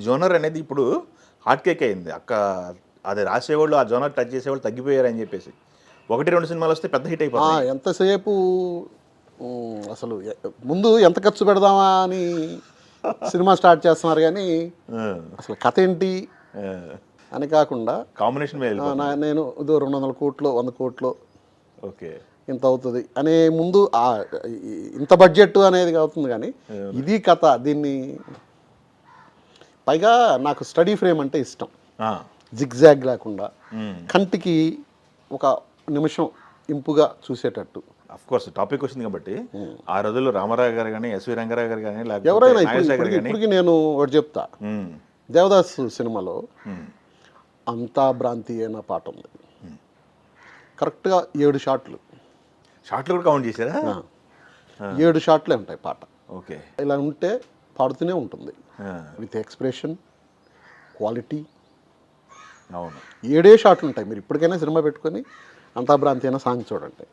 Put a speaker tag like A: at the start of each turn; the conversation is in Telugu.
A: జోనర్ అనేది ఇప్పుడు హాట్ కేక్ అయింది. అది రాసేవాళ్ళు, ఆ జోనర్ టచ్ చేసేవాళ్ళు తగ్గిపోయారని చెప్పేసి. 1, 2 సినిమాలు వస్తే పెద్ద హిట్ అయిపోతాయి.
B: ఎంతసేపు అసలు ముందు ఎంత ఖర్చు పెడదామా అని సినిమా స్టార్ట్ చేస్తున్నారు కానీ అసలు కథ ఏంటి అని కాకుండా
A: కాంబినేషన్ మీద వెళ్ళిపోతుంది.
B: నేను ఇదో 200 కోట్లు 100 కోట్లు
A: ఓకే.
B: ఇంత అవుతుంది అనే ముందు ఇంత బడ్జెట్ అనేది అవుతుంది కానీ ఇది కథ దీన్ని పైగా నాకు స్టడీ ఫ్రేమ్ అంటే ఇష్టం. జిగ్జాగ్ లేకుండా కంటికి ఒక నిమిషం ఇంపుగా చూసేటట్టు.
A: అఫ్ కోర్స్ టాపిక్ వచ్చింది కాబట్టి ఆ రోజుల్లో రామారావు గారు కానీ, ఎస్వి రంగారావు గారు కానీ,
B: ఎవరైనా ఇప్పటికి నేను ఒకటి చెప్తా. దేవదాస్ సినిమాలో అంతా భ్రాంతి అయిన పాట ఉంది. కరెక్ట్గా 7 షాట్లు
A: కూడా కౌంట్ చేశారా?
B: 7 షాట్లే ఉంటాయి పాట.
A: ఓకే.
B: ఇలా ఉంటే పాడుతూనే ఉంటుంది విత్ ఎక్స్ప్రెషన్ క్వాలిటీ.
A: అవును,
B: 7 షాట్లు ఉంటాయి. మీరు ఇప్పటికైనా సినిమా పెట్టుకొని అంతా భ్రాంతి అయిన సాంగ్ చూడండి.